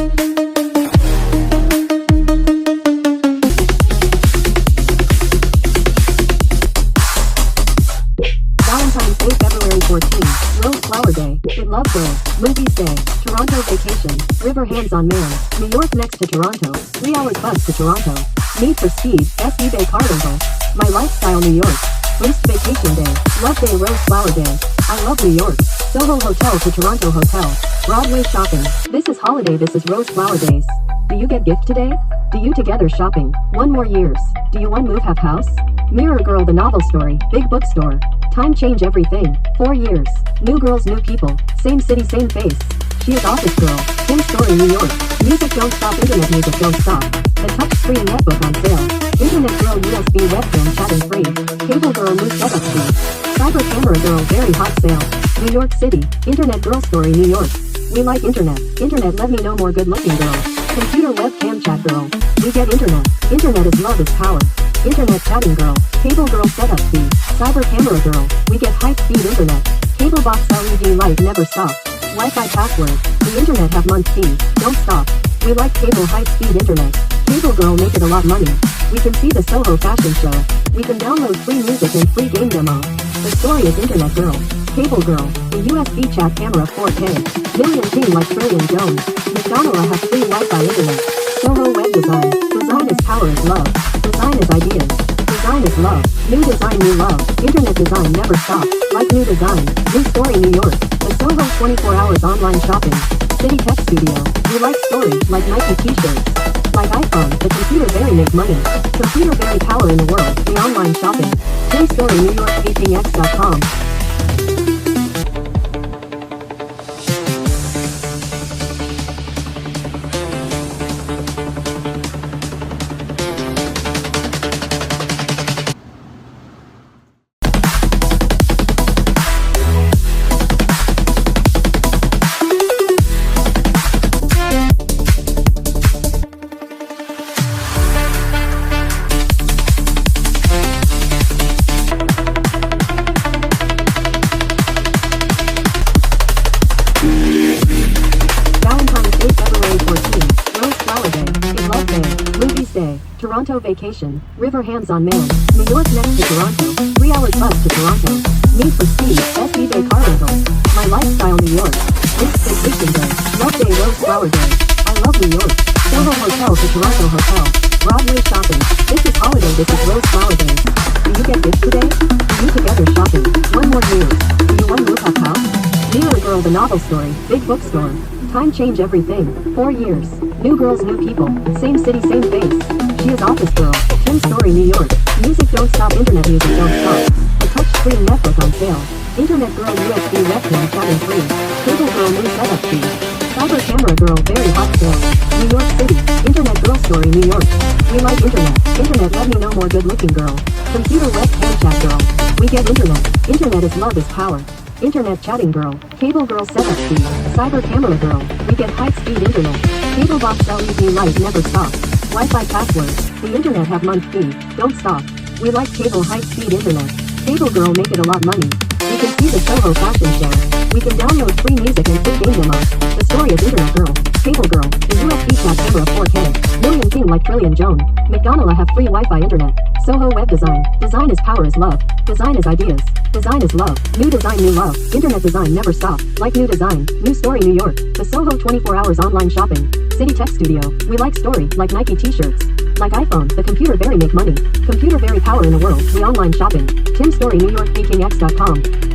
Valentine's Day, February 14th, Rose Flower Day, It Love Day, Movies Day, Toronto Vacation, River Hands on Man, New York next to Toronto, 3 hours bus to Toronto, Need for Speed, eBay car rental, My Lifestyle New York, Chrystie Vacation Day, Love Day, Rose Flower Day, I Love New York, Soho Hotel to Toronto Hotel, Broadway shopping, this is holiday, this is Rose Flower Days. Do you get gift today? Do you together shopping? 1 more years. Do you one move have house? Mirror Girl the novel story, big bookstore. Time change everything. 4 years. New girls, new people. Same city, same face. She is office girl. Tim story, New York. Music don't stop, internet music don't stop. The touchscreen netbook on sale. Internet girl USB webcam chatting free. Cable girl new setup fee. Cyber camera girl very hot sale. New York City. Internet girl story, New York. We like internet. Internet let me know more good looking girl. Computer webcam chat girl. We get internet. Internet is love is power. Internet chatting girl. Cable girl setup fee. Cyber camera girl. We get high speed internet. Cable box LED light never stop. Wi-Fi password. The internet have month fee. Don't stop. We like cable high speed internet. Cable girl make it a lot money. We can see the Soho fashion show. We can download free music and free game demo. The story is internet girl. Cable girl. The USB chat camera 4K. Million king like Trillion Jone. McDonald's have free Wi-Fi internet. Soho web design. Design is power is love. Design is ideas. Design is love. New design, new love. Internet design never stop. Like new design. New story, New York. The Soho 24 hours online shopping. City Tech Studio. We like story, like Nike t-shirts. Like iPhone, the computer very make money. Computer very power in the world. The online shopping. Tim story, New York, KPX.com. Toronto Vacation, River Hands on Man, New York next to Toronto, 3 hours bus to Toronto, Need for Speed, eBay car rental, My Lifestyle New York, Chrystie Vacation Day, Love Day, Rose Flower Day, I Love New York, Soho Hotel to Toronto Hotel, Broadway shopping, this is holiday, this is Rose Flower Day. Do you get gift today? Do you together shopping? 1 more years. Do you one move have house? Mirror Girl the novel story, big bookstore. Time change everything. 4 years. New girls, new people. Same city, same face. She is office girl. Tim story, New York. Music don't stop, internet music don't stop. The touchscreen netbook on sale. Internet girl USB webcam chatting free. Cable girl new setup fee. Cyber camera girl very hot sale. New York City. Internet girl story, New York. We like internet. Internet let me know more good looking girl. Computer webcam chat girl. We get internet. Internet is love is power. Internet chatting girl. Cable girl setup fee. Cyber camera girl. We get high speed internet. Cable box LED light never stop. Wi-Fi password. The internet have month fee. Don't stop. We like cable high speed internet. Cable girl make it a lot money. We can see the Soho fashion show. We can download free music and free game demo. The story is internet girl. Cable girl. The USB chat camera 4K. Million king like Trillion Jone. McDonald's have free Wi-Fi internet. Soho web design. Design is power is love. Design is ideas. Design is love. New design, new love. Internet design never stop. Like new design. New story, New York. The Soho 24 hours online shopping. City Tech Studio. We like story, like Nike t-shirts. Like iPhone, the computer very make money. Computer very power in the world. We online shopping. Tim story, New York, KingX.com.